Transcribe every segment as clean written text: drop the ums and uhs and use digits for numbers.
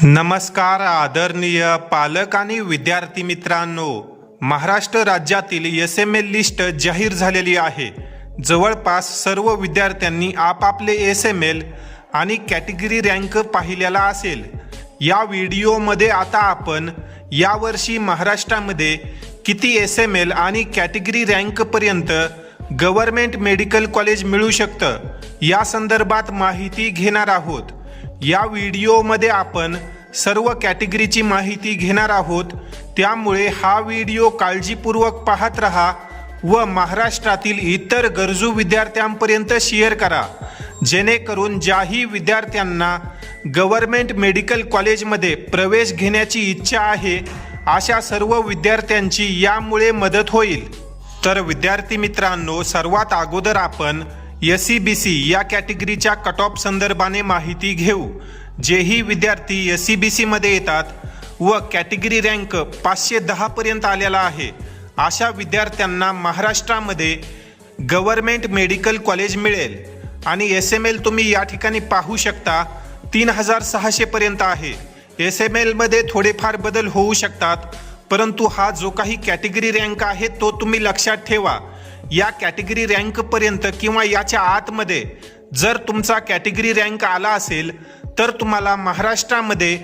नमस्कार आदरणीय पालक आणि विद्यार्थी मित्रांनो, महाराष्ट्र राज्यातील एस.एम.एल लिस्ट जाहीर झालेली आहे। जवळपास सर्व विद्यार्थ्यांनी आपापले एस.एम.एल आणि कॅटेगरी रँक पाहिलेला असेल। या व्हिडिओमध्ये आता आपण यावर्षी महाराष्ट्रामध्ये किती एस.एम.एल आणि कॅटेगरी रँक पर्यंत गव्हर्नमेंट मेडिकल कॉलेज मिळू शकतं या संदर्भात माहिती घेणार आहोत। या व्हिडिओमध्ये आपण सर्व कॅटेगरीची माहिती घेणार आहोत, त्यामुळे हा व्हिडिओ काळजीपूर्वक पाहत रहा व महाराष्ट्रातील इतर गरजू विद्यार्थ्यांपर्यंत शेअर करा, जेणेकरून ज्याही विद्यार्थ्यांना गव्हर्नमेंट मेडिकल कॉलेजमध्ये प्रवेश घेण्याची इच्छा आहे अशा सर्व विद्यार्थ्यांची यामुळे मदत होईल। तर विद्यार्थी मित्रांनो, सर्वात अगोदर आपण SEBC या कॅटेगरीच्या कट ऑफ संदर्भाने माहिती घेऊ। जेही विद्यार्थी SEBC मध्ये येतात व कॅटेगरी रँक 510 पर्यंत आलेला आहे अशा विद्यार्थ्यांना महाराष्ट्रामध्ये गव्हर्नमेंट मेडिकल कॉलेज मिळेल आणि एस.एम.एल तुम्ही या ठिकाणी पाहू शकता 3600 पर्यंत आहे। एस.एम.एल मध्ये थोडेफार बदल होऊ शकतात, परंतु हा जो काही कॅटेगरी रँक आहे तो तुम्ही लक्षात ठेवा। या कॅटेगरी रँक पर्यंत किंवा याच्या आतमध्ये जर तुमचा कॅटेगरी रँक आला असेल तर तुम्हाला महाराष्ट्रामध्ये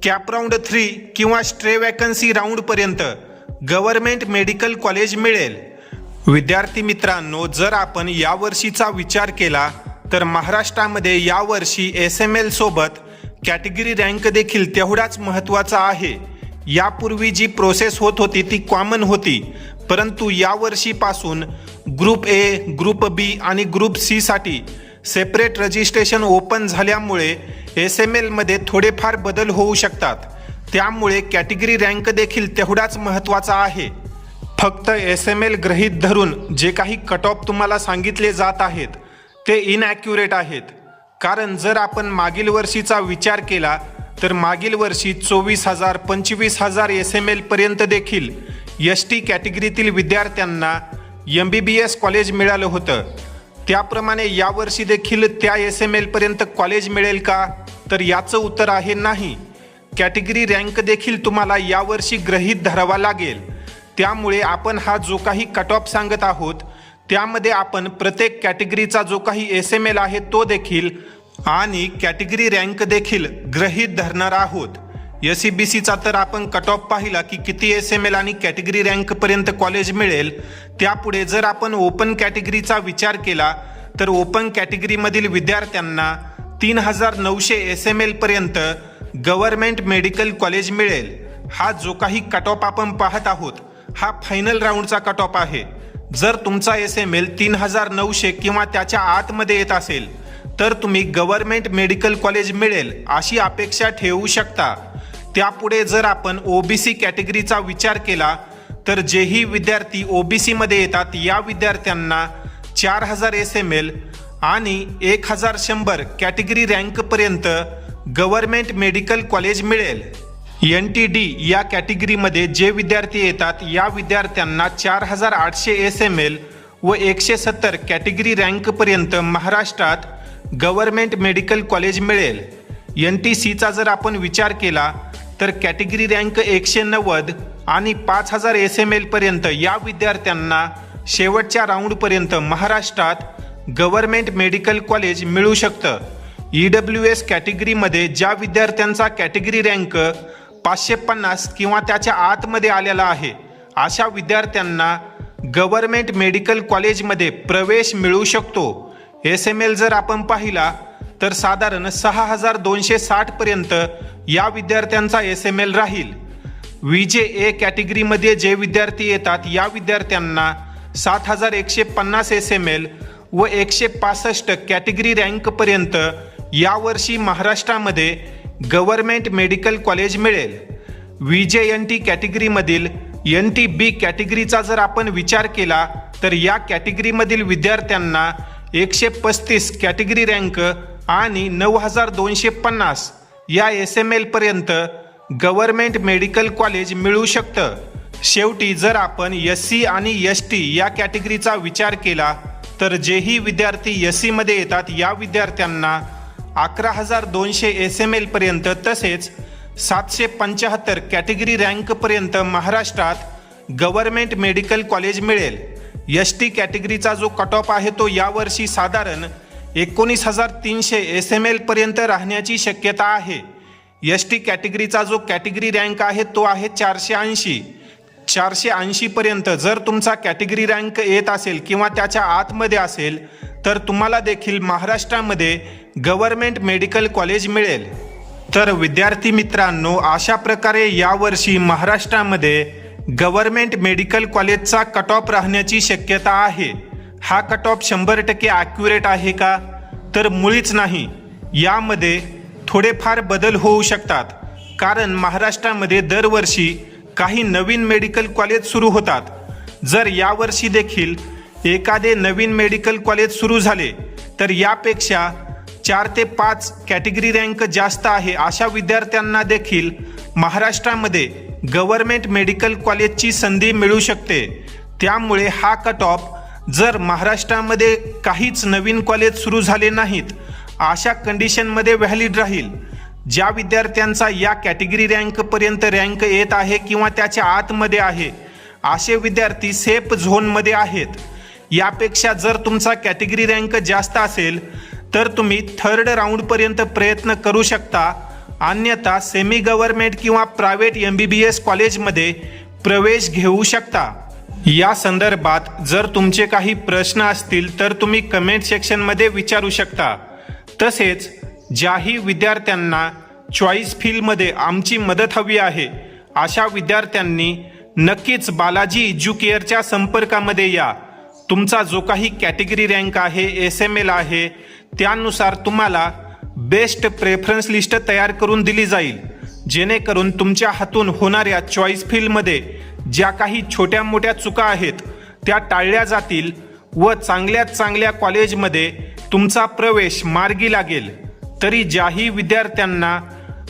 कॅप राऊंड 3 किंवा स्ट्रे वॅकन्सी राऊंड पर्यंत गव्हर्नमेंट मेडिकल कॉलेज मिळेल। विद्यार्थी मित्रांनो, जर आपण यावर्षीचा विचार केला तर महाराष्ट्रामध्ये यावर्षी एस.एम.एल सोबत कॅटेगरी रँक देखील तेवढाच महत्त्वाचा आहे। यापूर्वी जी प्रोसेस होत होती ती कॉमन होती, परंतु यावर्षीपासून ग्रुप ए, ग्रुप बी आणि ग्रुप सी साठी सेपरेट रजिस्ट्रेशन ओपन झाल्यामुळे एस.एम.एल मध्ये थोडेफार बदल होऊ शकतात, त्यामुळे कॅटेगरी रँक देखील तेवढाच महत्त्वाचा आहे। फक्त एस.एम.एल गृहीत धरून जे काही कट ऑफ तुम्हाला सांगितले जात आहेत ते इनॲक्युरेट आहेत, कारण जर आपण मागील वर्षीचा विचार केला तर मागील वर्षी 24,000 25,000 एस.एम.एल पर्यंत देखील एस.टी कॅटेगरीतील विद्यार्थ्यांना MBBS कॉलेज मिळालं होतं। त्याप्रमाणे यावर्षी देखील त्या एस.एम.एल पर्यंत कॉलेज मिळेल का, तर याचं उत्तर आहे नाही। कॅटेगरी रँक देखील तुम्हाला यावर्षी गृहीत धरावा लागेल, त्यामुळे आपण हा जो काही कट ऑफ सांगत आहोत त्यामध्ये आपण प्रत्येक कॅटेगरीचा जो काही एस.एम.एल आहे तो देखील आणि कॅटेगरी रँक देखील गृहीत धरणार आहोत। SEBCचा तर आपण कट ऑफ पाहिला की किती एस.एम.एल आणि कॅटेगरी रँक पर्यंत कॉलेज मिळेल। त्यापुढे जर आपण ओपन कॅटेगरीचा विचार केला तर ओपन कॅटेगरीमधील विद्यार्थ्यांना 3,900 एस.एम.एल पर्यंत गव्हर्नमेंट मेडिकल कॉलेज मिळेल। हा जो काही कट ऑफ आपण पाहत आहोत हा फायनल राऊंडचा कट ऑफ आहे। जर तुमचा एस.एम.एल 3,900 किंवा त्याच्या आतमध्ये येत असेल तर तुम्ही गव्हर्नमेंट मेडिकल कॉलेज मिळेल अशी अपेक्षा ठेवू शकता। त्यापुढे जर आपण OBC कॅटेगरीचा विचार केला तर जेही विद्यार्थी OBC मध्ये येतात या विद्यार्थ्यांना 4,000 एस.एम.एल आणि 1,100 कॅटेगरी रँक पर्यंत गव्हर्नमेंट मेडिकल कॉलेज मिळेल। NTD या कॅटेगरीमध्ये जे विद्यार्थी येतात या विद्यार्थ्यांना 4,800 एस.एम.एल व 170 कॅटेगरी रँक पर्यंत महाराष्ट्रात गव्हर्नमेंट मेडिकल कॉलेज मिळेल। NTCचा जर आपण विचार केला तर कॅटेगरी रँक 190 आणि 5,000 एस.एम.एल पर्यंत या विद्यार्थ्यांना शेवटच्या राऊंडपर्यंत महाराष्ट्रात गव्हर्नमेंट मेडिकल कॉलेज मिळू शकतं। EWS कॅटेगरीमध्ये ज्या विद्यार्थ्यांचा कॅटेगरी रँक 550 किंवा त्याच्या आतमध्ये आलेला आहे अशा विद्यार्थ्यांना गव्हर्नमेंट मेडिकल कॉलेजमध्ये प्रवेश मिळू शकतो। एस.एम.एल जर आपण पाहिला तर साधारण 6,260 पर्यंत या विद्यार्थ्यांचा एस.एम.एल राहील। VJ कॅटेगरीमध्ये जे विद्यार्थी येतात या विद्यार्थ्यांना 7,150 एस.एम.एल व 165 कॅटेगरी रँक पर्यंत यावर्षी महाराष्ट्रामध्ये गव्हर्नमेंट मेडिकल कॉलेज मिळेल। VJNT कॅटेगरीमधील NTB कॅटेगरीचा जर आपण विचार केला तर या कॅटेगरीमधील विद्यार्थ्यांना 135 कॅटेगरी रँक आणि 9,250 या एस.एम.एल पर्यंत गव्हर्नमेंट मेडिकल कॉलेज मिळू शकतं। शेवटी जर आपण SC आणि ST या कॅटेगरीचा विचार केला तर जेही विद्यार्थी SC मध्ये येतात या विद्यार्थ्यांना 11,200 SML पर्यंत तसेच 775 कॅटेगरी रँकपर्यंत महाराष्ट्रात गव्हर्नमेंट मेडिकल कॉलेज मिळेल. ST कॅटेगरीचा जो कट ऑफ आहे तो यावर्षी साधारण 19,300 SML पर्यंत राहण्याची शक्यता आहे. ST कॅटेगरीचा जो कॅटेगरी रँक आहे तो आहे 480 पर्यंत. जर तुमचा कॅटेगरी रँक येत असेल किंवा त्याच्या आतमध्ये असेल तर तुम्हाला देखील महाराष्ट्रामध्ये गव्हर्नमेंट मेडिकल कॉलेज मिळेल. तर विद्यार्थी मित्रांनो, अशा प्रकारे यावर्षी महाराष्ट्रामध्ये गव्हर्नमेंट मेडिकल कॉलेजचा कट ऑफ राहण्याची शक्यता आहे. हा कट ऑफ 100% ॲक्युरेट आहे का? तर मुळीच नाही. यामध्ये थोडेफार बदल होऊ शकतात, कारण महाराष्ट्रामध्ये दरवर्षी काही नवीन मेडिकल कॉलेज सुरू होतात. जर यावर्षी देखील एखादे नवीन मेडिकल कॉलेज सुरू झाले तर यापेक्षा 4 ते 5 कॅटेगरी रँक जास्त आहे अशा विद्यार्थ्यांना देखील महाराष्ट्रामध्ये गव्हर्नमेंट मेडिकल कॉलेजची संधी मिळू शकते. त्यामुळे हा कट ऑफ जर महाराष्ट्रामध्ये काहीच नवीन कॉलेज सुरू झाले नाहीत अशा कंडिशनमध्ये व्हॅलिड राहील. ज्या विद्यार्थ्यांचा या कॅटेगरी रँकपर्यंत रँक येत आहे किंवा त्याच्या आतमध्ये आहे असे विद्यार्थी सेफ झोनमध्ये आहेत. यापेक्षा जर तुमचा कॅटेगरी रँक जास्त असेल तर तुम्ही 3rd राऊंडपर्यंत प्रयत्न करू शकता. अन्यथा सेमी गव्हर्नमेंट किंवा प्रायव्हेट MBBS कॉलेजमध्ये प्रवेश घेऊ शकता. या संदर्भात जर तुमचे काही प्रश्न असतील तर तुम्ही कमेंट सेक्शनमध्ये विचारू शकता. तसेच ज्याही विद्यार्थ्यांना चॉईस फील्डमध्ये आमची मदत हवी आहे अशा विद्यार्थ्यांनी नक्कीच बालाजी एज्युकेअरच्या संपर्कामध्ये या. तुमचा जो काही कॅटेगरी रँक आहे, SML आहे, त्यानुसार तुम्हाला बेस्ट प्रेफरन्स लिस्ट तयार करून दिली जाईल, जेणेकरून तुमच्या हातून होणाऱ्या चॉईस फील्डमध्ये ज्या काही छोट्या मोठ्या चुका आहेत त्या टाळल्या जातील व चांगल्यात चांगल्या कॉलेजमध्ये तुमचा प्रवेश मार्गी लागेल. तरी ज्याही विद्यार्थ्यांना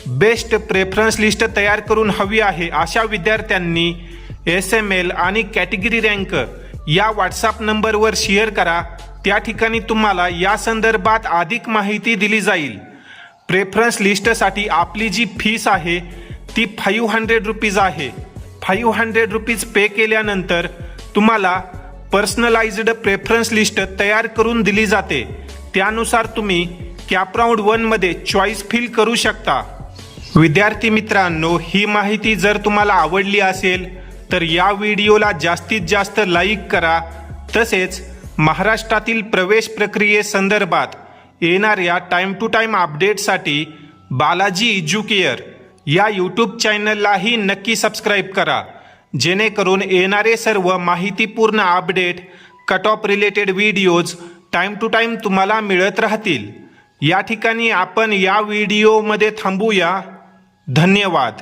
बेस्ट प्रेफरन्स लिस्ट तयार करून हवी आहे अशा विद्यार्थ्यांनी SML आणि कॅटेगरी रँक या WhatsApp नंबरवर शेअर करा. त्या ठिकाणी तुम्हाला या संदर्भात अधिक माहिती दिली जाईल. प्रेफरन्स लिस्टसाठी आपली जी फीस आहे ती 500 रुपीज आहे. 500 रुपीज पे केल्यानंतर तुम्हाला पर्सनलाइज्ड प्रेफरन्स लिस्ट तयार करून दिली जाते. त्यानुसार तुम्ही कॅप राऊंड 1 मध्ये चॉईस फिल करू शकता. विद्यार्थी मित्रांनो, ही माहिती जर तुम्हाला आवडली असेल तर या व्हिडिओला जास्तीत जास्त लाईक करा. तसेच महाराष्ट्रातील प्रवेश प्रक्रियेसंदर्भात येणाऱ्या टाईम टू टाईम अपडेटसाठी बालाजी एज्युकेअर या यूट्यूब चॅनललाही नक्की सबस्क्राईब करा, जेणेकरून येणारे सर्व माहितीपूर्ण update, cut off related videos time to time तुम्हाला मिळत राहतील. या ठिकाणी आपण या व्हिडिओमध्ये थांबूया. धन्यवाद.